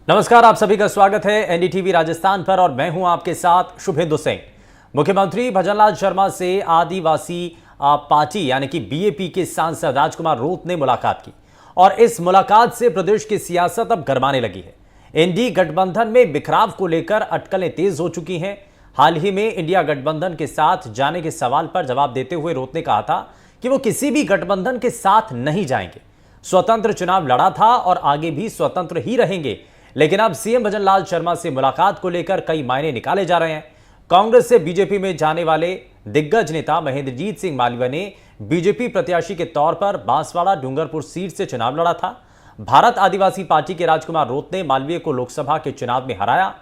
नमस्कार, आप सभी का स्वागत है एनडीटीवी राजस्थान पर और मैं हूं आपके साथ शुभेंदु सिंह। मुख्यमंत्री भजनलाल शर्मा से आदिवासी पार्टी यानी कि बीएपी के सांसद राजकुमार रोत ने मुलाकात की और इस मुलाकात से प्रदेश की सियासत अब गरमाने लगी है। एनडीए गठबंधन में बिखराव को लेकर अटकलें तेज हो चुकी हैं। हाल ही में इंडिया गठबंधन के साथ जाने के सवाल पर जवाब देते हुए रोत ने कहा था कि वो किसी भी गठबंधन के साथ नहीं जाएंगे। स्वतंत्र चुनाव लड़ा था और आगे भी स्वतंत्र ही रहेंगे, लेकिन अब सीएम भजनलाल शर्मा से मुलाकात को लेकर कई मायने निकाले जा रहे हैं। कांग्रेस से बीजेपी में जाने वाले दिग्गज नेता महेंद्रजीत सिंह मालवीय ने बीजेपी प्रत्याशी के तौर पर बांसवाड़ा डूंगरपुर सीट से चुनाव लड़ा था। भारत आदिवासी पार्टी के राजकुमार रोत ने मालवीय को लोकसभा के चुनाव में हराया।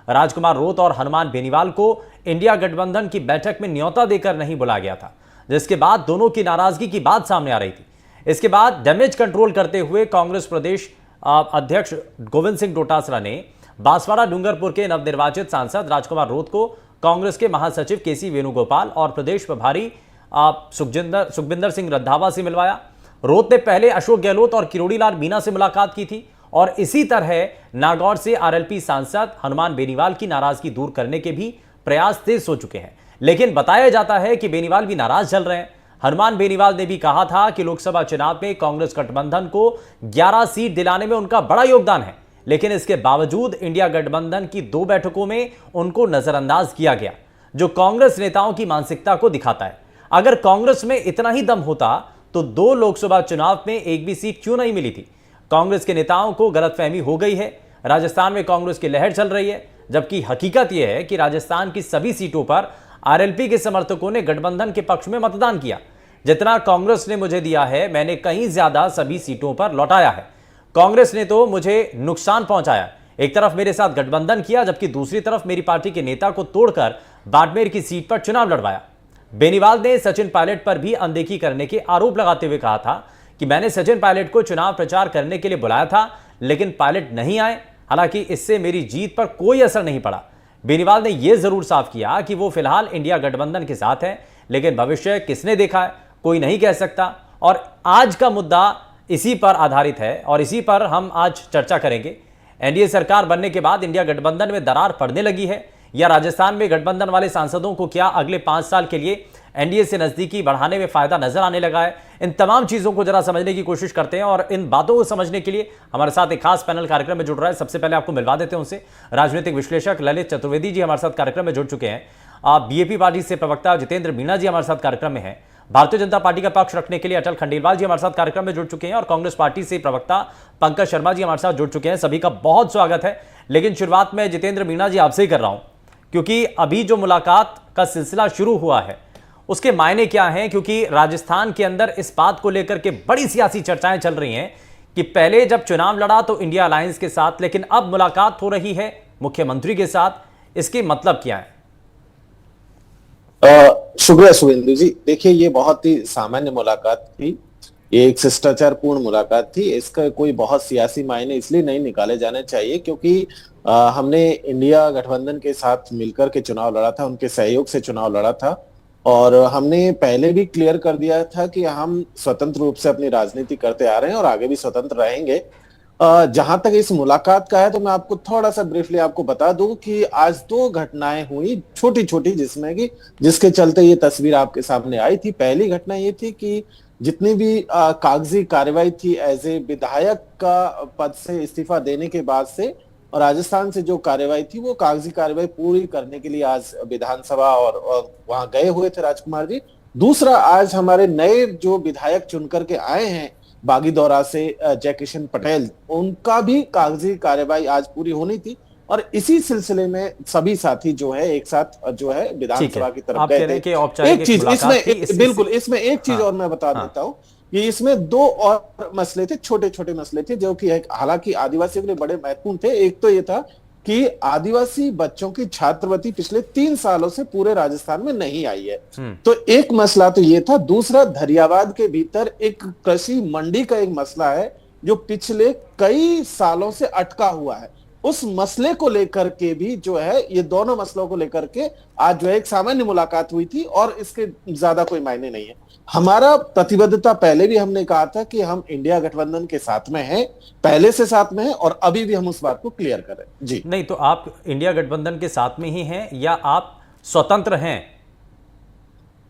राजकुमार रोत और हनुमान बेनीवाल को इंडिया गठबंधन की बैठक में न्योता देकर नहीं बुलाया गया था, जिसके बाद दोनों की नाराजगी की बात सामने आ रही थी। इसके बाद डैमेज कंट्रोल करते हुए कांग्रेस प्रदेश अध्यक्ष गोविंद सिंह डोटासरा ने बांसवाड़ा डूंगरपुर के नवनिर्वाचित सांसद राजकुमार रोत को कांग्रेस के महासचिव केसी वेणुगोपाल और प्रदेश प्रभारी सुखबिंदर सिंह रंधावा से मिलवाया। रोत ने पहले अशोक गहलोत और किरोड़ीलाल मीणा से मुलाकात की थी और इसी तरह नागौर से आरएलपी सांसद हनुमान बेनीवाल की नाराजगी दूर करने के भी प्रयास तेज हो चुके हैं, लेकिन बताया जाता है कि बेनीवाल भी नाराज चल रहे हैं। हनुमान बेनीवाल ने भी कहा था कि लोकसभा चुनाव में कांग्रेस गठबंधन को 11 सीट दिलाने में उनका बड़ा योगदान है, लेकिन इसके बावजूद इंडिया गठबंधन की 2 बैठकों में उनको नजरअंदाज किया गया, जो कांग्रेस नेताओं की मानसिकता को दिखाता है। अगर कांग्रेस में इतना ही दम होता तो 2 लोकसभा चुनाव में एक भी सीट क्यों नहीं मिली थी। कांग्रेस के नेताओं को गलतफहमी हो गई है। राजस्थान में कांग्रेस की लहर चल रही है, जबकि हकीकत यह है कि राजस्थान की सभी सीटों पर आरएलपी के समर्थकों ने गठबंधन के पक्ष में मतदान किया। जितना कांग्रेस ने मुझे दिया है, मैंने कहीं ज्यादा सभी सीटों पर लौटाया है। कांग्रेस ने तो मुझे नुकसान पहुंचाया। एक तरफ मेरे साथ गठबंधन किया, जबकि दूसरी तरफ मेरी पार्टी के नेता को तोड़कर बाड़मेर की सीट पर चुनाव लड़वाया। बेनीवाल ने सचिन पायलट पर भी अनदेखी करने के आरोप लगाते हुए कहा था कि मैंने सचिन पायलट को चुनाव प्रचार करने के लिए बुलाया था, लेकिन पायलट नहीं आए। हालांकि इससे मेरी जीत पर कोई असर नहीं पड़ा। बेनीवाल ने यह जरूर साफ किया कि वो फिलहाल इंडिया गठबंधन के साथ है, लेकिन भविष्य किसने देखा है, कोई नहीं कह सकता। और आज का मुद्दा इसी पर आधारित है और इसी पर हम आज चर्चा करेंगे। एनडीए सरकार बनने के बाद इंडिया गठबंधन में दरार पड़ने लगी है, या राजस्थान में गठबंधन वाले सांसदों को क्या अगले 5 साल के लिए एनडीए से नजदीकी बढ़ाने में फायदा नजर आने लगा है। इन तमाम चीजों को जरा समझने की कोशिश करते हैं और इन बातों को समझने के लिए हमारे साथ एक खास पैनल कार्यक्रम में जुड़ रहा है। सबसे पहले आपको मिलवा देते हैं उनसे। राजनीतिक विश्लेषक ललित चतुर्वेदी जी हमारे साथ कार्यक्रम में जुड़ चुके हैं। बीएपी पार्टी से प्रवक्ता जितेंद्र मीणा जी हमारे साथ कार्यक्रम में है। भारतीय जनता पार्टी का पक्ष रखने के लिए अटल खंडेलवाल जी हमारे साथ कार्यक्रम में जुड़ चुके हैं और कांग्रेस पार्टी से प्रवक्ता पंकज शर्मा जी हमारे साथ जुड़ चुके हैं। सभी का बहुत स्वागत है। लेकिन शुरुआत में जितेंद्र मीणा जी आपसे ही कर रहा हूं, क्योंकि अभी जो मुलाकात का सिलसिला शुरू हुआ है उसके मायने क्या हैं, क्योंकि राजस्थान के अंदर इस बात को लेकर के बड़ी सियासी चर्चाएं चल रही हैं कि पहले जब चुनाव लड़ा तो इंडिया अलायंस के साथ, लेकिन अब मुलाकात हो रही है मुख्यमंत्री के साथ। इसके मतलब क्या है? शुक्रिया शुभेंदु जी। देखिए, ये बहुत ही सामान्य मुलाकात थी, ये एक शिष्टाचारपूर्ण मुलाकात थी। इसका कोई बहुत सियासी मायने इसलिए नहीं निकाले जाने चाहिए क्योंकि हमने इंडिया गठबंधन के साथ मिलकर के चुनाव लड़ा था, उनके सहयोग से चुनाव लड़ा था और हमने पहले भी क्लियर कर दिया था कि हम स्वतंत्र रूप से अपनी राजनीति करते आ रहे हैं और आगे भी स्वतंत्र रहेंगे। जहां तक इस मुलाकात का है तो मैं आपको थोड़ा सा ब्रीफली आपको बता दूं कि आज 2 घटनाएं हुई छोटी छोटी, जिसमें कि जिसके चलते ये तस्वीर आपके सामने आई थी। पहली घटना ये थी कि जितनी भी कागजी कार्रवाई थी एज ए विधायक का पद से इस्तीफा देने के बाद से और राजस्थान से जो कार्रवाई थी वो कागजी कार्रवाई पूरी करने के लिए आज विधानसभा और वहां गए हुए थे राजकुमार जी। दूसरा, आज हमारे नए जो विधायक चुनकर के आए हैं बागीदौरा से जय किशन पटेल, उनका भी कागजी कार्रवाई आज पूरी होनी थी और इसी सिलसिले में सभी साथी जो है एक साथ जो है विधानसभा की तरफ गए थे। एक चीज इसमें बिल्कुल इसमें एक चीज और मैं बता देता हूँ कि इसमें 2 और मसले थे, छोटे छोटे मसले थे जो कि हालांकि आदिवासियों के लिए बड़े महत्वपूर्ण थे। एक तो ये था कि आदिवासी बच्चों की छात्रवृत्ति पिछले 3 सालों से पूरे राजस्थान में नहीं आई है, तो एक मसला तो ये था। दूसरा, धरियावाद के भीतर एक कृषि मंडी का एक मसला है जो पिछले कई सालों से अटका हुआ है। उस मसले को लेकर के भी जो है, ये दोनों मसलों को लेकर के आज जो है एक सामान्य मुलाकात हुई थी और इसके ज्यादा कोई मायने नहीं है। हमारा प्रतिबद्धता पहले भी हमने कहा था कि हम इंडिया गठबंधन के साथ में हैं, पहले से साथ में हैं और अभी भी हम उस बात को क्लियर कर रहे हैं जी। नहीं तो आप इंडिया गठबंधन के साथ में ही हैं या आप स्वतंत्र हैं?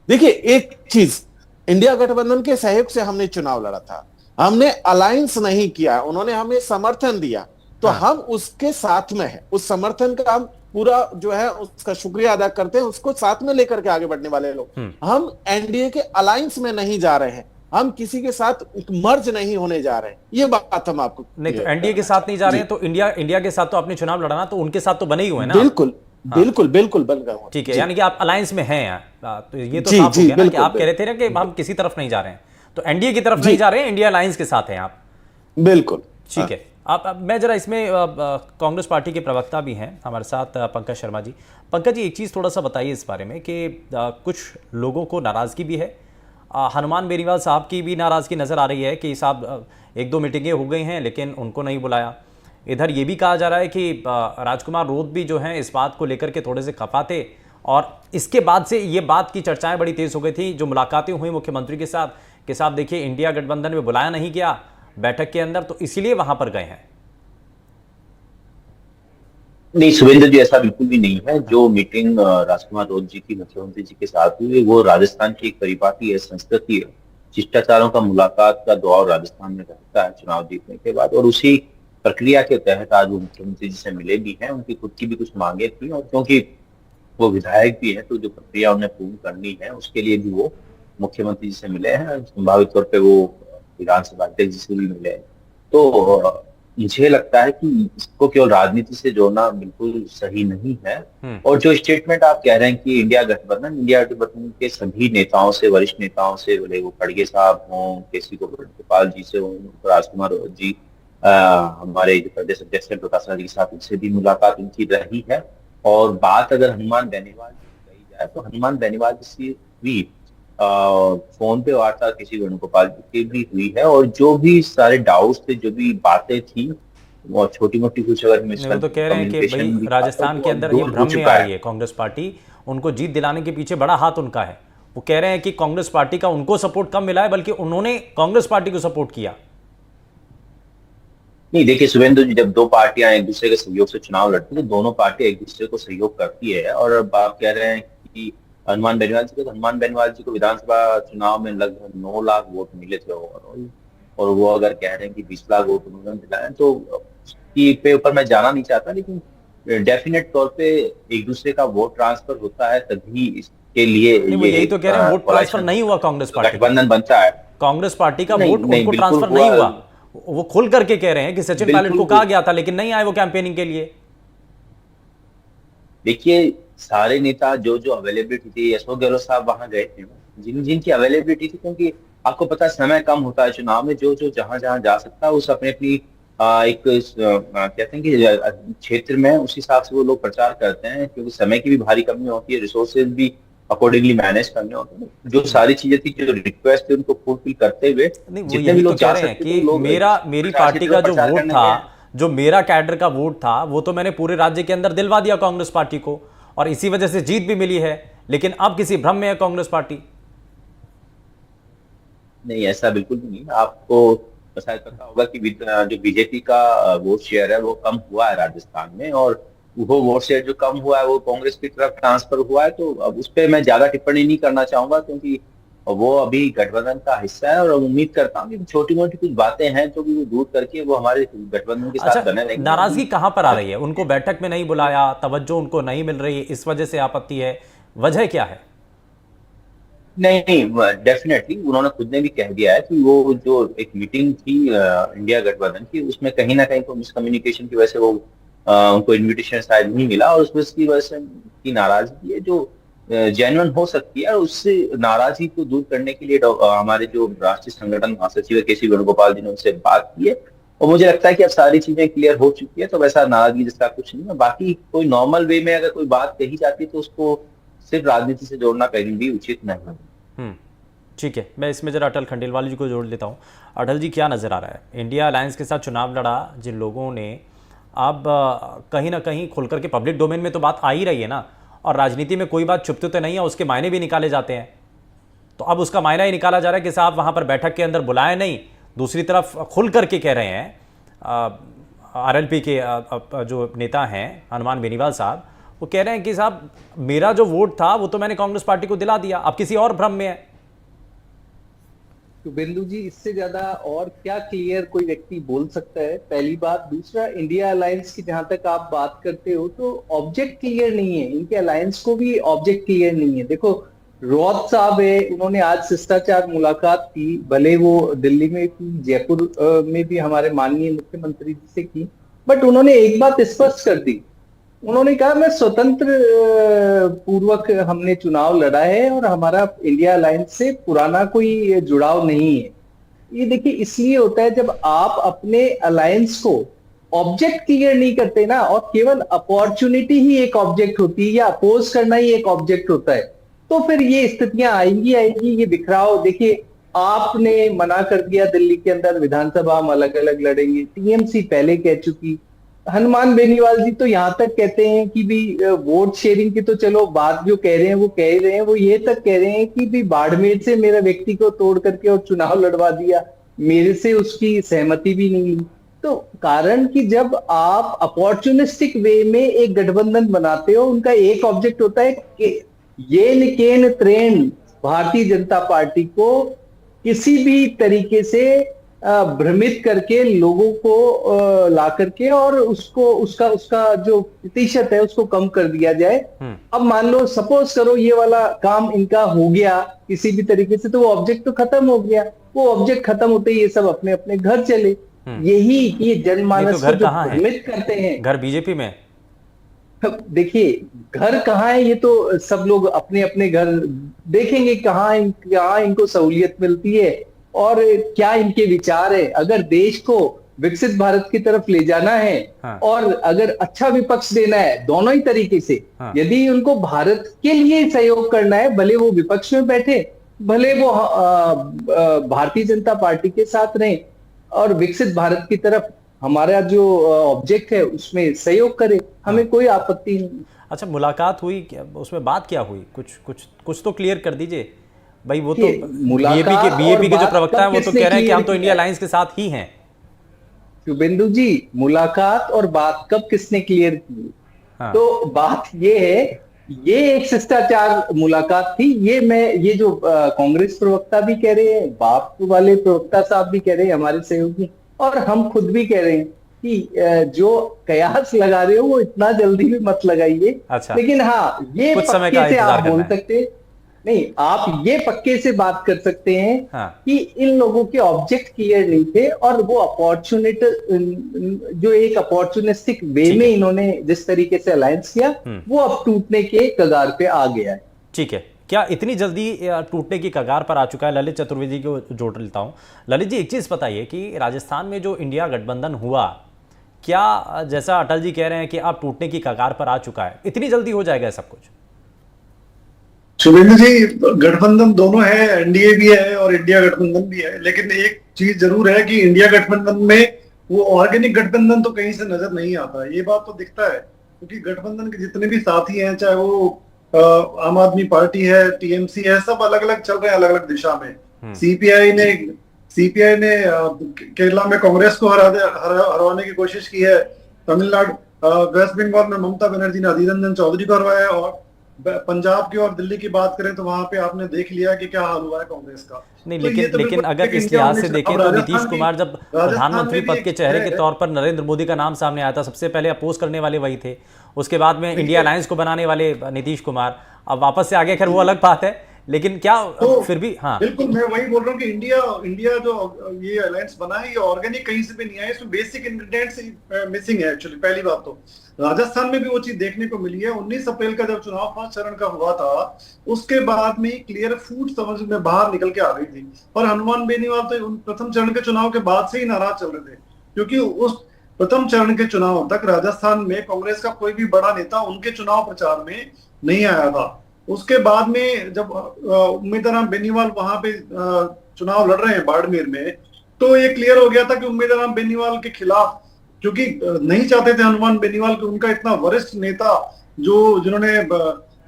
देखिए एक चीज, इंडिया गठबंधन के सहयोग से हमने चुनाव लड़ा था, हमने अलायंस नहीं किया, उन्होंने हमें समर्थन दिया, तो हाँ। हम उसके साथ में हैं, उस समर्थन का हम पूरा जो है उसका शुक्रिया अदा करते हैं, उसको साथ में लेकर के आगे बढ़ने वाले लोग। हम एनडीए के अलायंस में नहीं जा रहे हैं, हम किसी के साथ मर्ज नहीं होने जा रहे हैं, ये बात हम आपको नहीं तो clear एनडीए के करना साथ नहीं जा रहे हैं जी। तो इंडिया के साथ तो आपने चुनाव लड़ा ना, तो उनके साथ तो बने ही हुए हैं ना आप? बिल्कुल हाँ। बिल्कुल बिल्कुल बन गए हो ठीक है, जी। यानी कि आप अलायंस में हैं यार, तो ये तो जी साफ हो जी गया ना कि बिल्कुल आप कह रहे थे ना कि हम किसी तरफ नहीं जा रहे हैं, तो एनडीए की तरफ जी नहीं जा रहे हैं, इंडिया अलायंस के साथ हैं आप। बिल्कुल। ठीक है। आप मैं जरा इसमें कांग्रेस पार्टी के प्रवक्ता भी हैं हमारे साथ, पंकज शर्मा जी। पंकज जी, एक चीज़ थोड़ा सा बताइए इस बारे में कि कुछ लोगों को नाराज़गी भी है, हनुमान बेनीवाल साहब की भी नाराज़गी नज़र आ रही है कि साहब एक दो मीटिंगें हो गई हैं लेकिन उनको नहीं बुलाया। इधर ये भी कहा जा रहा है कि राजकुमार रोत भी जो हैं इस बात को लेकर के थोड़े से खफा थे, और इसके बाद से ये बात की चर्चाएं बड़ी तेज़ हो गई थी जो मुलाकातें हुई मुख्यमंत्री के साथ कि साहब देखिए इंडिया गठबंधन में बुलाया नहीं गया बैठक के अंदर, तो इसीलिए वहां पर गए हैं। नहीं सुरेंद्र जी, ऐसा बिल्कुल भी नहीं है। जो मीटिंग राजकुमार रोत जी की मुख्यमंत्री जी के साथ हुई वो राजस्थान की एक परिपाटी है, संस्कृति है। शिष्टाचारों का मुलाकात का दौर राजस्थान में रहता है चुनाव जीतने के बाद, और उसी प्रक्रिया के तहत आज वो मुख्यमंत्री जी से मिले भी हैं। उनकी खुद की भी कुछ मांगे थी, और क्योंकि वो विधायक भी है तो जो प्रक्रिया उन्हें पूर्ण करनी है उसके लिए भी वो मुख्यमंत्री जी से मिले हैं। संभावित तौर पे वो विधानसभा अध्यक्ष जी से भी मिले हैं। तो मुझे लगता है कि इसको केवल राजनीति से जोड़ना बिल्कुल सही नहीं है। और जो स्टेटमेंट आप कह रहे हैं कि इंडिया गठबंधन के सभी नेताओं से, वरिष्ठ नेताओं से, बोले वो खड़गे साहब हों, केसी गोपाल जी से हों, राजकुमार जी हमारे जो प्रदेश अध्यक्ष हैं प्रकाश राज के साथ, उनसे भी मुलाकात उनकी रही है। और बात अगर हनुमान बेनीवाल जी की कही जाए तो हनुमान बेनीवाल जी से भी फोन पे वार्ता किसी वेणुगोपाल जी की भी हुई है, और जो भी सारे डाउट्स थे, जो भी बातें थी, और छोटी मोटी कुछ अगर वो तो कह रहे हैं कि भाई राजस्थान के अंदर ये भ्रम में आ रही है कांग्रेस पार्टी, उनको जीत दिलाने के पीछे बड़ा हाथ उनका है। वो कह रहे हैं कि कांग्रेस पार्टी का उनको सपोर्ट कम मिला है बल्कि उन्होंने कांग्रेस पार्टी को सपोर्ट किया। नहीं देखिए सुवेंदु जी, जब दो पार्टियां एक दूसरे के सहयोग से चुनाव लड़ती है तो दोनों पार्टियां एक दूसरे को सहयोग करती है। और अब आप कह रहे हैं कि हनुमान बेनीवाल जी को, हनुमान बेनीवाल जी को विधानसभा चुनाव में लगभग 9 लाख वोट मिले थे ओवरऑल, और वो अगर कह रहे हैं कि 20 लाख वोट उन्होंने दिलाए तो उसकी पे ऊपर मैं जाना नहीं चाहता, लेकिन डेफिनेट तौर पे एक दूसरे का वोट ट्रांसफर होता है तभी इसके लिए यही तो कह रहे हैं, वोट ट्रांसफर नहीं हुआ कांग्रेस पार्टी, गठबंधन बनता है। कांग्रेस पार्टी का वोट उनको ट्रांसफर नहीं हुआ। वो खुल करके कह रहे हैं कि सचिन पायलट को कहा गया था लेकिन नहीं आए वो कैंपेनिंग के लिए। देखिए सारे नेता जो जो अवेलेबिलिटी थी, अशोक गहलोत साहब वहां गए थे, जिनकी अवेलेबिलिटी थी, क्योंकि आपको पता है समय कम होता है चुनाव में, जो जो जहां जहां जा सकता है उस अपने अपनी एक कहते हैं कि क्षेत्र में उस हिसाब से वो लोग प्रचार करते हैं, क्योंकि समय की भी भारी कमी होती है, रिसोर्सेज भी अकॉर्डिंगली मैनेज करने होते हैं। जो सारी चीजें थी, जो रिक्वेस्ट थी, उनको फुलफिल करते हुए जितने भी लोग जा सकते हैं कि मेरी पार्टी का जो वोट था, जो मेरा कैडर का वोट था, वो तो मैंने पूरे राज्य के अंदर दिलवा दिया कांग्रेस पार्टी को, और इसी वजह से जीत भी मिली है। लेकिन अब किसी भ्रम में है कांग्रेस पार्टी। नहीं ऐसा बिल्कुल भी नहीं। आपको शायद पता होगा कि जो बीजेपी का वोट शेयर है वो कम हुआ है राजस्थान में, और वो वोट शेयर जो कम हुआ है वो कांग्रेस की तरफ ट्रांसफर हुआ है। तो अब उस पर मैं ज्यादा टिप्पणी नहीं करना चाहूंगा, क्योंकि वो अभी गठबंधन का हिस्सा है, और उम्मीद करता हूँ कि छोटी मोटी कुछ बातें हैं जो वो दूर करके वो हमारे गठबंधन के साथ बने रहेंगे। नाराजगी कहां पर आ रही है? उनको बैठक में नहीं बुलाया, तवज्जो उनको नहीं मिल रही, इस वजह से आपत्ति है, वजह क्या है? नहीं डेफिनेटली उन्होंने खुद ने भी कह दिया है कि वो जो एक मीटिंग थी इंडिया गठबंधन की, उसमें कहीं ना कहीं मिसकम्युनिकेशन की वजह से वो उनको इनविटेशन शायद नहीं मिला, और उसकी वजह से की नाराजगी है जो जेन्युइन हो सकती है। और उससे नाराजगी को दूर करने के लिए हमारे जो राष्ट्रीय संगठन महासचिव है केसी वेणुगोपाल जी ने उनसे बात की है, और मुझे लगता है कि अब सारी चीजें क्लियर हो चुकी है, तो वैसा नाराजगी जैसा कुछ नहीं है। बाकी कोई नॉर्मल वे में अगर कोई बात कही जाती है तो उसको सिर्फ राजनीति से जोड़ना कहीं भी उचित नहीं है। ठीक है, मैं इसमें जरा अटल खंडेलवाल जी को जोड़ लेता हूँ। अटल जी, क्या नज़र आ रहा है? इंडिया अलायंस के साथ चुनाव लड़ा जिन लोगों ने, अब कहीं ना कहीं खुल करके पब्लिक डोमेन में तो बात आ ही रही है ना, और राजनीति में कोई बात छुपती तो नहीं है, उसके मायने भी निकाले जाते हैं। तो अब उसका मायना ही निकाला जा रहा है कि साहब वहां पर बैठक के अंदर बुलाए नहीं। दूसरी तरफ खुल करके कह रहे हैं आरएलपी के जो नेता हैं हनुमान बेनीवाल साहब, वो कह रहे हैं कि साहब मेरा जो वोट था वो तो मैंने कांग्रेस पार्टी को दिला दिया, अब किसी और भ्रम में है। तो बिंदु जी, इससे ज्यादा और क्या क्लियर कोई व्यक्ति बोल सकता है? पहली बात। दूसरा, इंडिया अलायंस की जहां तक आप बात करते हो तो ऑब्जेक्ट क्लियर नहीं है, इनके अलायंस को भी ऑब्जेक्ट क्लियर नहीं है। देखो, रॉथ साहब है, उन्होंने आज शिष्टाचार मुलाकात की, भले वो दिल्ली में की, जयपुर में भी हमारे माननीय मुख्यमंत्री जी से की, बट उन्होंने एक बात स्पष्ट कर दी। उन्होंने कहा मैं स्वतंत्र पूर्वक हमने चुनाव लड़ा है और हमारा इंडिया अलायंस से पुराना कोई जुड़ाव नहीं है। ये देखिए, इसलिए होता है जब आप अपने अलायंस को ऑब्जेक्ट क्लियर नहीं करते ना, और केवल अपॉर्चुनिटी ही एक ऑब्जेक्ट होती है या अपोज करना ही एक ऑब्जेक्ट होता है, तो फिर ये स्थितियां आएंगी ये बिखराव। देखिए, आपने मना कर दिया दिल्ली के अंदर विधानसभा हम अलग अलग लड़ेंगे, टीएमसी पहले कह चुकी, हनुमान बेनीवाल जी तो यहां तक कहते हैं कि भी वोट शेयरिंग की तो चलो बात जो कह रहे हैं वो कह रहे हैं, वो ये तक कह रहे हैं कि भी बाड़मेर से मेरा व्यक्ति को तोड़ करके और चुनाव लड़वा दिया, मेरे से उसकी सहमति भी नहीं ली। तो कारण कि जब आप अपॉर्चुनिस्टिक वे में एक गठबंधन बनाते हो, उनका एक ऑब्जेक्ट होता है कि येन केन त्रेन भारतीय जनता पार्टी को किसी भी तरीके से भ्रमित करके लोगों को ला करके और उसको उसका जो प्रतिशत है उसको कम कर दिया जाए। अब मान लो, सपोज करो ये वाला काम इनका हो गया किसी भी तरीके से, तो वो ऑब्जेक्ट तो खत्म हो गया। वो ऑब्जेक्ट खत्म होते ही ये सब अपने अपने घर चले। यही ये जनमानस को जो भ्रमित करते हैं। घर बीजेपी में। देखिए, घर कहाँ है ये तो सब लोग अपने अपने घर देखेंगे, कहाँ इनको सहूलियत मिलती है और क्या इनके विचार है। अगर देश को विकसित भारत की तरफ ले जाना है, हाँ। और अगर अच्छा विपक्ष देना है दोनों ही तरीके से, हाँ। यदि उनको भारत के लिए सहयोग करना है, भले वो विपक्ष में बैठे, भले वो भारतीय जनता पार्टी के साथ रहें और विकसित भारत की तरफ हमारा जो ऑब्जेक्ट है उसमें सहयोग करे, हमें कोई आपत्ति नहीं। अच्छा, मुलाकात हुई, उसमें बात क्या हुई? कुछ तो क्लियर कर दीजिए भाई। वो तो बीएपी के जो प्रवक्ता है वो तो कह रहे हैं कि हम तो इंडिया अलायंस के साथ ही हैं। शुभेंदु जी, मुलाकात और बात कब किसने क्लियर की? हाँ। तो बात ये है, ये एक शिष्टाचार मुलाकात थी। ये जो कांग्रेस प्रवक्ता भी कह रहे हैं, बाप वाले प्रवक्ता साहब भी कह रहे हैं, हमारे सहयोगी, और हम खुद भी कह रहे हैं कि जो कयास लगा रहे हो वो इतना जल्दी भी मत लगाइए। अच्छा। लेकिन हाँ, ये पक्के से आप बोल सकते नहीं, आप ये पक्के से बात कर सकते हैं, हाँ। कि इन लोगों के ऑब्जेक्ट क्लियर नहीं थे और वो जो एक अपॉर्चुनिस्टिक वे में इन्होंने जिस तरीके से अलायंस किया, वो अब टूटने के कगार पे आ गया है। ठीक है, क्या इतनी जल्दी टूटने की कगार पर आ चुका है? ललित चतुर्वेदी को जोड़ लेता हूं। ललित जी, एक चीज बताइए कि राजस्थान में जो इंडिया गठबंधन हुआ, क्या जैसा अटल जी कह रहे हैं कि अब टूटने की कगार पर आ चुका है, इतनी जल्दी हो जाएगा सब कुछ? शुभेंदु जी, गठबंधन दोनों है, एनडीए भी है और इंडिया गठबंधन भी है, लेकिन एक चीज जरूर है कि इंडिया गठबंधन में वो ऑर्गेनिक गठबंधन तो कहीं से नजर नहीं आता। ये बात तो दिखता है, क्योंकि गठबंधन के जितने भी साथी हैं, चाहे वो आम आदमी पार्टी है, टीएमसी है, सब अलग अलग चल रहे हैं, अलग अलग दिशा में। सीपीआई ने केरला में कांग्रेस को हरवाने की कोशिश की है। तमिलनाडु वेस्ट बंगाल में ममता बनर्जी ने अधीर रंजन चौधरी को हरवाया है, और पंजाब की और दिल्ली की बात करें तो वहां पे आपने देख लिया कि क्या हाल हुआ है कांग्रेस का। नहीं, लेकिन अगर इस लिहाज से देखें तो नीतीश कुमार जब प्रधानमंत्री पद के चेहरे के तौर पर नरेंद्र मोदी का नाम सामने आया था, सबसे पहले अपोज करने वाले वही थे। उसके बाद में इंडिया अलायंस को बनाने वाले नीतीश कुमार, अब वापस से आगे, खैर वो अलग बात है, लेकिन क्या तो फिर भी हाँ बिल्कुल मैं वही बोल रहा हूँ कि इंडिया जो ये अलायंस बना है, ये ऑर्गेनिक कहीं से भी नहीं आया, इसमें बेसिक इंग्रेडिएंट्स मिसिंग है। एक्चुअली पहली बात तो राजस्थान में भी वो चीज देखने को मिली है। 19 अप्रैल का जब चुनाव 5 चरण का हुआ था, उसके बाद में क्लियर फूट समझ में बाहर निकल के आ गई थी, और हनुमान बेनीवाल तो प्रथम चरण के चुनाव के बाद से ही नाराज चल रहे थे, क्योंकि उस प्रथम चरण के चुनाव तक राजस्थान में कांग्रेस का कोई भी बड़ा नेता उनके चुनाव प्रचार में नहीं आया था। उसके बाद में जब उम्मीदवार बेनीवाल वहां पे चुनाव लड़ रहे हैं बाड़मेर में, तो ये क्लियर हो गया था कि उम्मीदवार बेनीवाल के खिलाफ, क्योंकि नहीं चाहते थे हनुमान बेनीवाल को, उनका इतना वरिष्ठ नेता जिन्होंने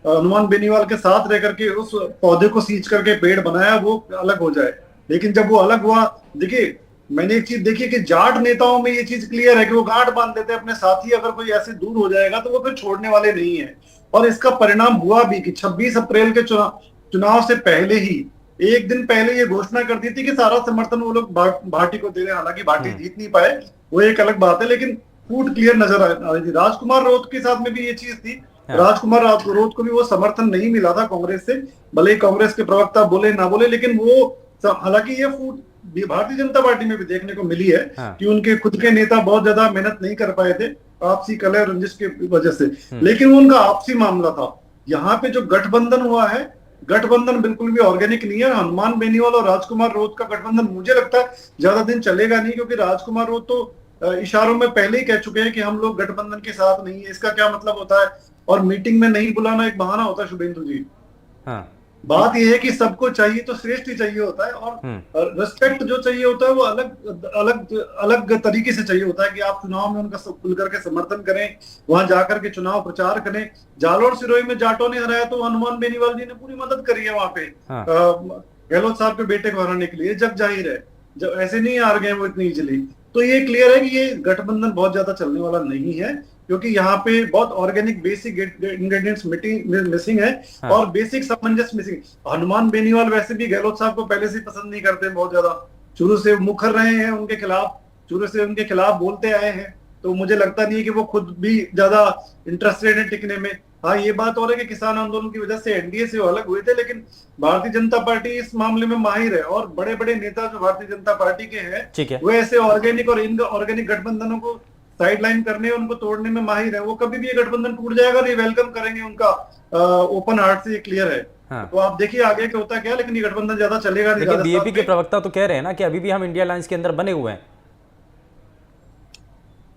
हनुमान बेनीवाल के साथ रह करके उस पौधे को सींच करके पेड़ बनाया, वो अलग हो जाए। लेकिन जब वो अलग हुआ, देखिए मैंने एक चीज देखी कि जाट नेताओं में ये चीज क्लियर है कि वो गांठ बांध देते हैं अपने साथी, अगर कोई ऐसे दूर हो जाएगा तो वो फिर छोड़ने वाले नहीं है। और इसका परिणाम हुआ भी कि 26 अप्रैल के चुनाव से पहले ही, एक दिन पहले ये घोषणा कर दी थी कि सारा समर्थन वो लोग भाटी को दे रहे हैं। हालांकि भाटी जीत नहीं पाए, वो एक अलग बात है, लेकिन फूट क्लियर नजर आ रही थी। राजकुमार राउत के साथ में भी ये चीज थी। राजकुमार राउत को भी वो समर्थन नहीं मिला था कांग्रेस से, भले ही कांग्रेस के प्रवक्ता बोले ना बोले, लेकिन वो, हालांकि ये फूट भारतीय जनता पार्टी में भी देखने को मिली है कि उनके खुद के नेता बहुत ज्यादा मेहनत नहीं कर पाए थे आपसी कलह रंजिश की वजह से, लेकिन वो उनका आपसी मामला था। यहाँ पे जो गठबंधन हुआ है, गठबंधन बिल्कुल भी ऑर्गेनिक नहीं है। हनुमान बेनीवाल और राजकुमार राउत का गठबंधन मुझे लगता है ज्यादा दिन चलेगा नहीं, क्योंकि राजकुमार राउत तो इशारों में पहले ही कह चुके हैं कि हम लोग गठबंधन के साथ नहीं है। इसका क्या मतलब होता है? और मीटिंग में नहीं बुलाना एक बहाना होता है शुभेंदु जी। बात यह है कि सबको चाहिए तो श्रेष्ठ ही चाहिए होता है, और रिस्पेक्ट जो चाहिए होता है वो अलग तरीके से चाहिए होता है कि आप चुनाव में उनका खुल करके समर्थन करें, वहां जाकर के चुनाव प्रचार करें। जालोर सिरोही में जाटों ने हराया तो हनुमान बेनीवाल जी ने पूरी मदद करी है वहां पे गहलोत साहब के बेटे को हराने के लिए, जग जाहिर है, जब ऐसे नहीं हार गए वो इतनी इजीली। तो ये क्लियर है कि ये गठबंधन बहुत ज्यादा चलने वाला नहीं है, क्योंकि यहाँ पे बहुत ऑर्गेनिक बेसिक इंग्रेडिएंट्स मिसिंग है और बेसिक सामंजस्य मिसिंग। हनुमान बेनीवाल वैसे भी गहलोत साहब को पहले से पसंद नहीं करते बहुत ज्यादा, शुरू से मुखर रहे हैं उनके खिलाफ, शुरू से उनके खिलाफ बोलते आए हैं। तो मुझे लगता नहीं है कि वो खुद भी ज्यादा इंटरेस्टेड है टिकने में। हाँ, ये बात और है कि किसान आंदोलन की वजह से एनडीए से वो अलग हुए थे, लेकिन भारतीय जनता पार्टी इस मामले में माहिर है, और बड़े बड़े नेता जो भारतीय जनता पार्टी के हैं वो ऐसे ऑर्गेनिक और इनऑर्गेनिक गठबंधनों को साइडलाइन करने, उनको तोड़ने में माहिर है। वो कभी भी ये गठबंधन टूट जाएगा और ये वेलकम करेंगे उनका ओपन हार्ट से, ये क्लियर है। तो आप देखिए आगे क्या होता है क्या, लेकिन ये गठबंधन ज्यादा चलेगा नहीं। लेकिन बीएपी के प्रवक्ता तो कह रहे हैं ना कि अभी भी हम इंडिया अलायंस के अंदर बने हुए हैं।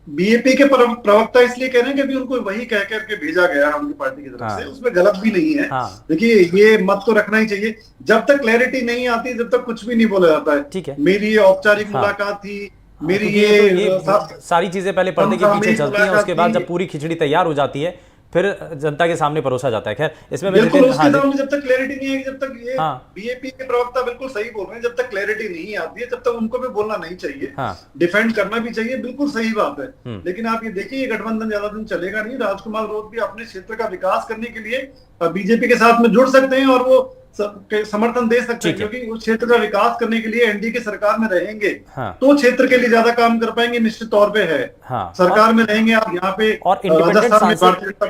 बीएपी के प्रवक्ता इसलिए कह रहे हैं कि अभी उनको वही कह करके भेजा गया है उनकी पार्टी की तरफ से, उसमें गलत भी नहीं है। देखिए ये मत तो रखना ही चाहिए, जब तक क्लैरिटी नहीं आती जब तक कुछ भी नहीं बोला जाता है। ठीक है, मेरी ये औपचारिक मुलाकात थी, मेरी ये सारी चीजें पहले पर्दे के पीछे चलती हैं, उसके बाद जब पूरी खिचड़ी तैयार हो जाती है फिर जनता के सामने परोसा जाता है। खैर, इसमें बिल्कुल उसके सामने जब तक क्लैरिटी नहीं आएगी, जब तक ये बीएपी के प्रवक्ता बिल्कुल सही बोल रहे हैं, जब तक क्लैरिटी नहीं आती है तब तक उनको भी बोलना नहीं चाहिए, डिफेंड करना भी चाहिए, बिल्कुल सही बात है। लेकिन आप ये देखिए ये गठबंधन ज्यादा दिन चलेगा नहीं। राजकुमार राउत भी अपने क्षेत्र का विकास करने के लिए बीजेपी के साथ में जुड़ सकते हैं और वो समर्थन दे सकते हैं, क्योंकि उस क्षेत्र का विकास करने के लिए एनडीए की सरकार में रहेंगे तो क्षेत्र के लिए ज्यादा काम कर पाएंगे, निश्चित तौर पे है। सरकार में रहेंगे आप यहाँ पे, और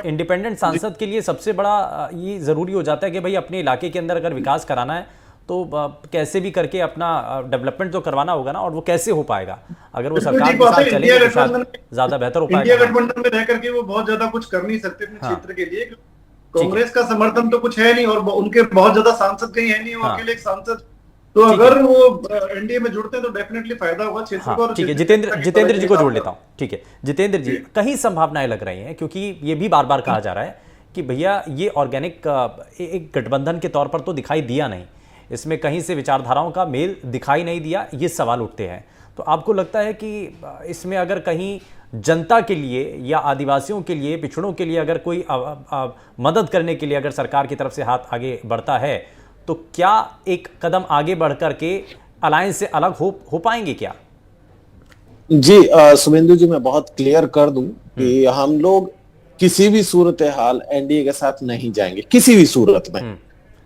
इंडिपेंडेंट सांसद के लिए सबसे बड़ा ये जरूरी हो जाता है कि भाई अपने इलाके के अंदर अगर विकास कराना है तो कैसे भी करके अपना डेवलपमेंट तो करवाना होगा ना, और वो कैसे हो पाएगा अगर वो सरकार के साथ चलेंगे तो ज्यादा बेहतर हो पाएगा। इंडिया गठबंधन में रह करके वो बहुत ज्यादा कुछ कर नहीं सकते अपने क्षेत्र के लिए, कांग्रेस का समर्थन तो कुछ है नहीं और उनके बहुत ज्यादा सांसद कहीं है नहीं, वो अकेले एक सांसद। तो अगर वो एनडीए में जुड़ते हैं तो डेफिनेटली फायदा होगा क्षेत्र को। ठीक है, जितेंद्र जी को जोड़ लेता हूँ। ठीक है जितेंद्र जी, कहीं संभावनाएं लग रही हैं, क्योंकि ये भी बार बार कहा जा रहा है कि भैया ये ऑर्गेनिक एक गठबंधन के तौर पर तो दिखाई दिया नहीं, इसमें कहीं से विचारधाराओं का मेल दिखाई नहीं दिया, ये सवाल उठते हैं। तो आपको लगता है कि इसमें अगर कहीं जनता के लिए या आदिवासियों के लिए, पिछड़ों के लिए अगर कोई मदद करने के लिए अगर सरकार की तरफ से हाथ आगे बढ़ता है तो क्या एक कदम आगे बढ़ करके अलायंस से अलग हो पाएंगे क्या? जी शुभेंदु जी, मैं बहुत क्लियर कर दूं कि हम लोग किसी भी सूरत हाल एनडीए के साथ नहीं जाएंगे, किसी भी सूरत में।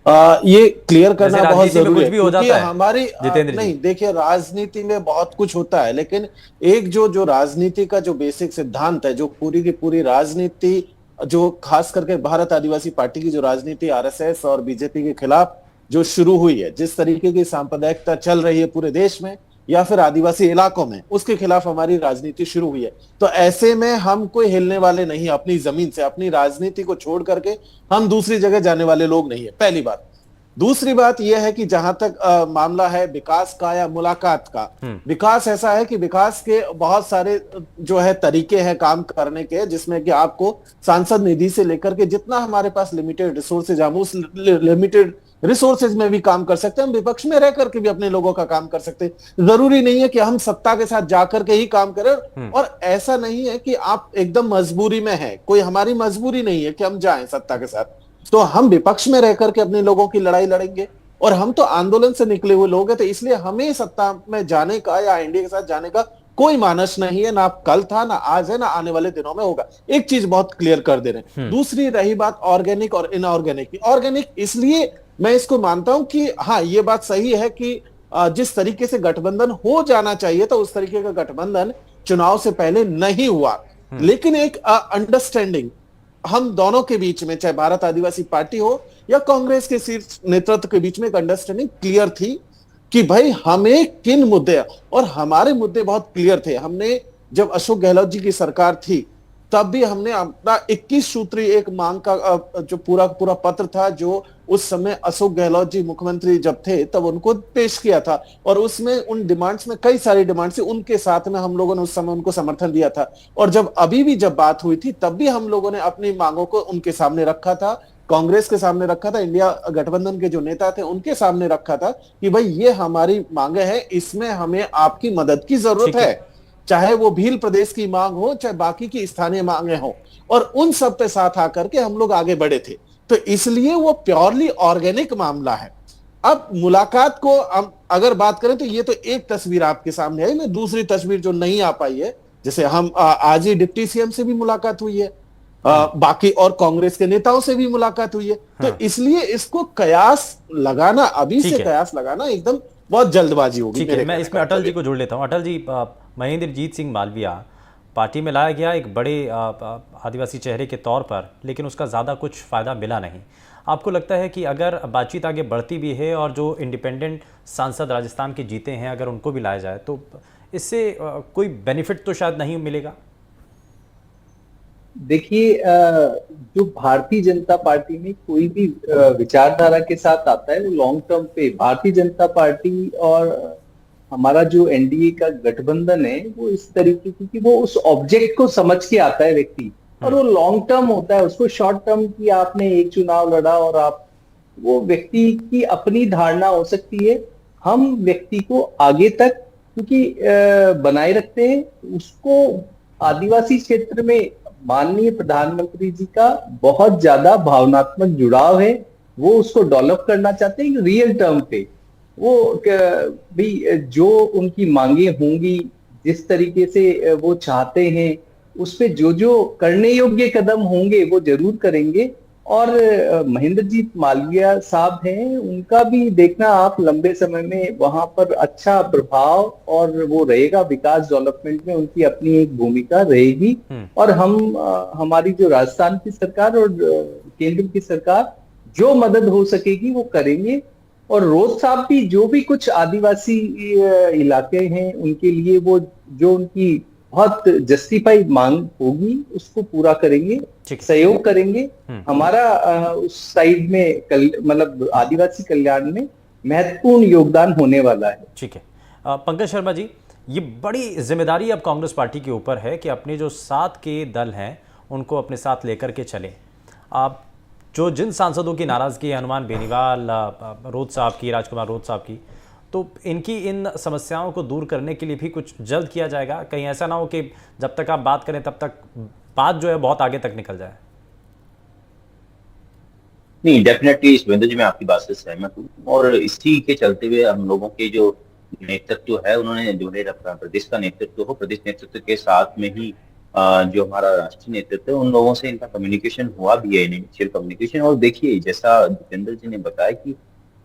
ये क्लियर करना बहुत जरूरी है, क्योंकि हमारी नहीं, देखिए राजनीति में बहुत कुछ होता है, लेकिन एक जो राजनीति का जो बेसिक सिद्धांत है, जो पूरी की पूरी राजनीति, जो खास करके भारत आदिवासी पार्टी की जो राजनीति आरएसएस और बीजेपी के खिलाफ जो शुरू हुई है, जिस तरीके की सांप्रदायिकता चल रही है पूरे देश में या फिर आदिवासी इलाकों में, उसके खिलाफ हमारी राजनीति शुरू हुई है। तो ऐसे में हम कोई हिलने वाले नहीं, अपनी जमीन से, अपनी राजनीति को छोड़ करके हम दूसरी जगह जाने वाले लोग नहीं है, पहली बात। दूसरी बात यह है कि जहां तक मामला है विकास का या मुलाकात का, विकास ऐसा है कि विकास के बहुत सारे जो है तरीके हैं काम करने के, जिसमें कि आपको सांसद निधि से लेकर के जितना हमारे पास लिमिटेड रिसोर्सेज, हम उस लिमिटेड रिसोर्सेज में भी काम कर सकते हैं, हम विपक्ष में रह करके भी अपने लोगों का काम कर सकते हैं। जरूरी नहीं है कि हम सत्ता के साथ जाकर के ही काम करें, और ऐसा नहीं है कि आप एकदम मजबूरी में है, कोई हमारी मजबूरी नहीं है कि हम जाएं सत्ता के साथ। तो हम विपक्ष में रह करके अपने लोगों की लड़ाई लड़ेंगे, और हम तो आंदोलन से निकले हुए लोग हैं, तो इसलिए हमें सत्ता में जाने का या एनडीए के साथ जाने का कोई मानस नहीं है, ना कल था, ना आज है, ना आने वाले दिनों में होगा। एक चीज बहुत क्लियर कर दे रहे हैं। दूसरी रही बात ऑर्गेनिक और इनऑर्गेनिक की, ऑर्गेनिक इसलिए मैं इसको मानता हूं कि हाँ, ये बात सही है कि जिस तरीके से गठबंधन हो जाना चाहिए था उस तरीके का गठबंधन चुनाव से पहले नहीं हुआ, लेकिन एक अंडरस्टैंडिंग हम दोनों के बीच में, चाहे भारत आदिवासी पार्टी हो या कांग्रेस के शीर्ष नेतृत्व के बीच में, एक अंडरस्टैंडिंग क्लियर थी कि भाई हमें किन मुद्दे, और हमारे मुद्दे बहुत क्लियर थे। हमने जब अशोक गहलोत जी की सरकार थी तब भी हमने अपना 21 सूत्री एक मांग का जो पूरा पूरा पत्र था, जो उस समय अशोक गहलोत जी मुख्यमंत्री जब थे तब उनको पेश किया था, और उसमें उन डिमांड्स में कई सारी डिमांड्स थी, उनके साथ में हम लोगों ने उस समय उनको समर्थन दिया था। और जब अभी भी जब बात हुई थी तब भी हम लोगों ने अपनी मांगों को उनके सामने रखा था, कांग्रेस के सामने रखा था, इंडिया गठबंधन के जो नेता थे उनके सामने रखा था कि भाई ये हमारी मांगे हैं, इसमें हमें आपकी मदद की जरूरत है, चाहे वो भील प्रदेश की मांग हो, चाहे बाकी की स्थानीय मांगे हो, और उन सब पे साथ आकर के हम लोग आगे बढ़े थे। तो इसलिए वो प्योरली ऑर्गेनिक मामला है। अब मुलाकात को हम अगर बात करें तो ये तो एक तस्वीर आपके सामने है, मैं दूसरी तस्वीर जो नहीं आ पाई है, जैसे हम आज ही डिप्टी सीएम से भी मुलाकात हुई है, बाकी और कांग्रेस के नेताओं से भी मुलाकात हुई है। तो इसलिए इसको कयास लगाना, अभी से कयास लगाना एकदम बहुत जल्दबाजी होगी। ठीक है, मैं इसमें अटल जी को जोड़ लेता हूं। अटल जी, महेंद्रजीत सिंह मालविया पार्टी में लाया गया एक बड़े आदिवासी चेहरे के तौर पर, लेकिन उसका ज़्यादा कुछ फ़ायदा मिला नहीं। आपको लगता है कि अगर बातचीत आगे बढ़ती भी है और जो इंडिपेंडेंट सांसद राजस्थान के जीते हैं अगर उनको भी लाया जाए तो इससे कोई बेनिफिट तो शायद नहीं मिलेगा? देखिए, जो भारतीय जनता पार्टी में कोई भी विचारधारा के साथ आता है वो लॉन्ग टर्म पे, भारतीय जनता पार्टी और हमारा जो एनडीए का गठबंधन है वो इस तरीके की कि वो उस ऑब्जेक्ट को समझ के आता है व्यक्ति, और वो लॉन्ग टर्म होता है। उसको शॉर्ट टर्म की आपने एक चुनाव लड़ा और आप, वो व्यक्ति की अपनी धारणा हो सकती है। हम व्यक्ति को आगे तक क्योंकि बनाए रखते हैं उसको। आदिवासी क्षेत्र में माननीय प्रधानमंत्री जी का बहुत ज्यादा भावनात्मक जुड़ाव है, वो उसको डेवलप करना चाहते हैं रियल टर्म पे। वो भी जो उनकी मांगे होंगी, जिस तरीके से वो चाहते हैं, उस पे जो जो करने योग्य कदम होंगे वो जरूर करेंगे। और महेंद्रजीत मालविया साहब हैं, उनका भी देखना आप लंबे समय में वहां पर अच्छा प्रभाव और वो रहेगा, विकास डेवलपमेंट में उनकी अपनी एक भूमिका रहेगी। और हम हमारी जो राजस्थान की सरकार और केंद्र की सरकार जो मदद हो सकेगी वो करेंगे। और रोज साहब भी जो भी कुछ आदिवासी इलाके हैं उनके लिए वो जो उनकी बहुत जस्टिफाइड मांग होगी उसको पूरा करेंगे, सहयोग करेंगे। हमारा उस साइड में मतलब आदिवासी कल्याण में महत्वपूर्ण योगदान होने वाला है। ठीक है, पंकज शर्मा जी, ये बड़ी जिम्मेदारी अब कांग्रेस पार्टी के ऊपर है कि अपने जो साथ के दल हैं उनको अपने साथ लेकर के चले। आप जो जिन सांसदों की नाराजगी है, हनुमान बेनीवाल, रोज साहब की, राजकुमार रोज साहब की, तो इनकी इन समस्याओं को दूर करने के लिए भी कुछ जल्द किया जाएगा? कहीं ऐसा ना हो कि जब तक आप बात करें तब तक बात जो है बहुत आगे तक निकल जाए। नहीं, डेफिनेटली सुरेंद्र जी, मैं आपकी बात से सहमत हूँ, और इसी के चलते हुए हम लोगों के जो नेतृत्व है उन्होंने जो है प्रदेश का नेतृत्व हो, प्रदेश नेतृत्व के साथ में ही जो हमारा राष्ट्रीय नेतृत्व है उन लोगों से इनका कम्युनिकेशन हुआ भी है, इनिशियल कम्युनिकेशन। और देखिए, जैसा जितेंद्र जी ने बताया कि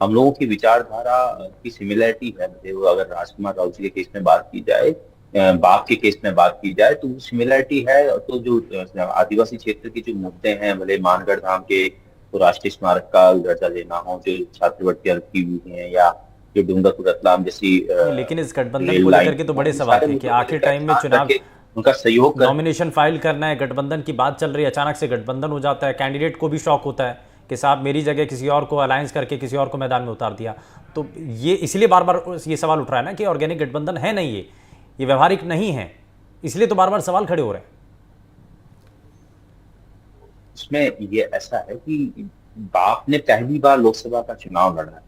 हम लोगों की विचारधारा की सिमिलरिटी है। अगर राजकुमार राव जी के केस में बात की जाए, बाघ के केस में बात की जाए, तो सिमिलरिटी है। तो जो आदिवासी क्षेत्र के जो मुद्दे हैं, भले मानगढ़ धाम के तो राष्ट्रीय स्मारक का दर्जा लेना हो, जो छात्रवृत्ति रखी हुई है, या जो डूंगरपुर रतलाम जैसी, लेकिन इस गठबंधन को लेकर के तो बड़े सवाल थे कि आखिर टाइम में चुनाव, उनका सहयोग, नॉमिनेशन फाइल करना है, गठबंधन की बात चल रही है, अचानक से गठबंधन हो जाता है, कैंडिडेट को भी शौक होता है कि साहब मेरी जगह किसी और को अलायंस करके किसी और को मैदान में उतार दिया। तो ये इसलिए बार बार ये सवाल उठ रहा है ना कि ऑर्गेनिक गठबंधन है नहीं, ये व्यवहारिक नहीं है, इसलिए तो बार बार सवाल खड़े हो रहे हैं। इसमें ये ऐसा है कि बाप ने पहली बार लोकसभा का चुनाव लड़ा है,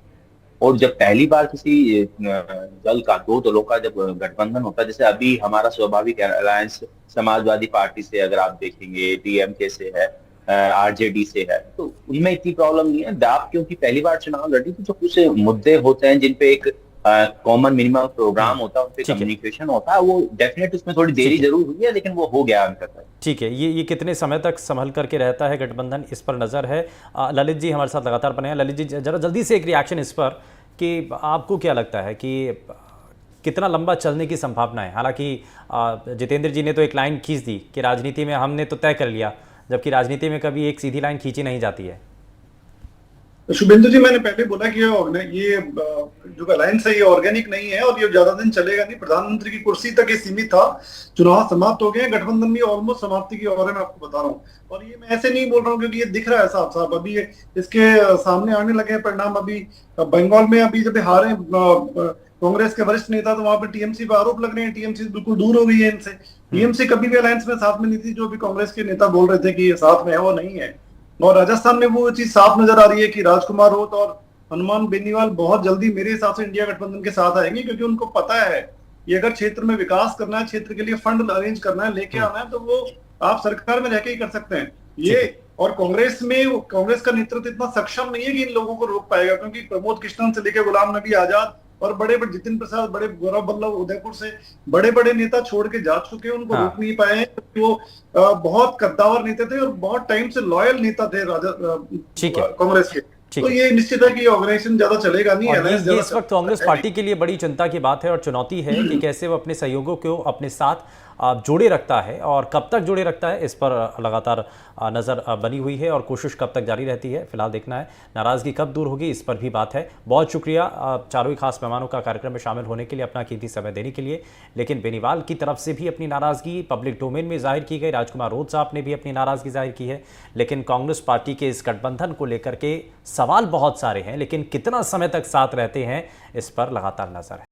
और जब पहली बार किसी दल का, दो दलों का जब गठबंधन होता है, जैसे अभी हमारा स्वाभाविक अलायंस समाजवादी पार्टी से अगर आप देखेंगे, डीएमके से है, आरजेडी से है, तो उनमें इतनी प्रॉब्लम नहीं है। आप क्योंकि पहली बार चुनाव लड़ी थी, तो कुछ मुद्दे होते हैं जिन पे एक कॉमन मिनिमम प्रोग्राम होता है, उन पे ठीक है। कम्युनिकेशन होता है, वो डेफिनेट उसमें थोड़ी देरी जरूर हुई है, लेकिन वो हो गया अभी तक। ठीक है, ये कितने समय तक संभल करके रहता है गठबंधन, इस पर नज़र है। ललित जी हमारे साथ लगातार बने हैं। ललित जी जरा जल्दी से एक रिएक्शन इस पर कि आपको क्या लगता है कि कितना लंबा चलने की संभावना है। हालांकि जितेंद्र जी ने तो एक लाइन खींच दी कि राजनीति में हमने तो तय कर लिया, जबकि राजनीति में कभी एक सीधी लाइन खींची नहीं जाती है। शुभेंदु जी, मैंने पहले बोला कि ये जो अलायंस है ये ऑर्गेनिक नहीं है और ये ज्यादा दिन चलेगा नहीं। प्रधानमंत्री की कुर्सी तक ये सीमित था, चुनाव समाप्त हो गए, गठबंधन भी ऑलमोस्ट समाप्ति की ओर है, मैं आपको बता रहा हूँ। और ये मैं ऐसे नहीं बोल रहा हूँ क्योंकि ये दिख रहा है साफ साफ, अभी इसके सामने आने लगे हैं परिणाम। अभी बंगाल में अभी जब हारे कांग्रेस के वरिष्ठ नेता, तो वहां पर टीएमसी पर आरोप लग रहे हैं, टीएमसी बिल्कुल दूर हो गई है इनसे। टीएमसी कभी भी अलायंस में साथ में नहीं थी, जो भी कांग्रेस के नेता बोल रहे थे कि ये साथ में है, वो नहीं है। और राजस्थान में वो चीज साफ नजर आ रही है कि राजकुमार रोत और हनुमान बेनीवाल बहुत जल्दी मेरे हिसाब से इंडिया गठबंधन के साथ आएंगे, क्योंकि उनको पता है ये अगर क्षेत्र में विकास करना है, क्षेत्र के लिए फंड अरेंज करना है, लेके आना है, तो वो आप सरकार में रहकर ही कर सकते हैं ये। और कांग्रेस का नेतृत्व इतना सक्षम नहीं है कि इन लोगों को रोक पाएगा, क्योंकि प्रमोद कृष्णन से लेकर गुलाम नबी आजाद और बड़े बड़े जितिन प्रसाद, बड़े गौरव वल्लभ उदयपुर से बड़े बड़े नेता छोड़ के जा चुके हैं, उनको रोक नहीं पाए हैं, क्योंकि वो बहुत कद्दावर नेता थे और बहुत टाइम से लॉयल नेता थे कांग्रेस के। तो ये निश्चित है कि ऑर्गेनाइजेशन ज्यादा चलेगा नहीं। ये इस वक्त कांग्रेस पार्टी के लिए बड़ी चिंता की बात है और चुनौती है कि कैसे वो अपने सहयोगियों को अपने साथ जोड़े रखता है और कब तक जोड़े रखता है, इस पर लगातार नज़र बनी हुई है और कोशिश कब तक जारी रहती है, फिलहाल देखना है। नाराज़गी कब दूर होगी, इस पर भी बात है। बहुत शुक्रिया चारों ही खास मेहमानों का कार्यक्रम में शामिल होने के लिए, अपना कीमती समय देने के लिए। लेकिन बेनीवाल की तरफ से भी अपनी नाराज़गी पब्लिक डोमेन में जाहिर की गई, राजकुमार रोत साहब ने भी अपनी नाराज़गी जाहिर की है। लेकिन कांग्रेस पार्टी के इस गठबंधन को लेकर के सवाल बहुत सारे हैं, लेकिन कितना समय तक साथ रहते हैं, इस पर लगातार नजर है।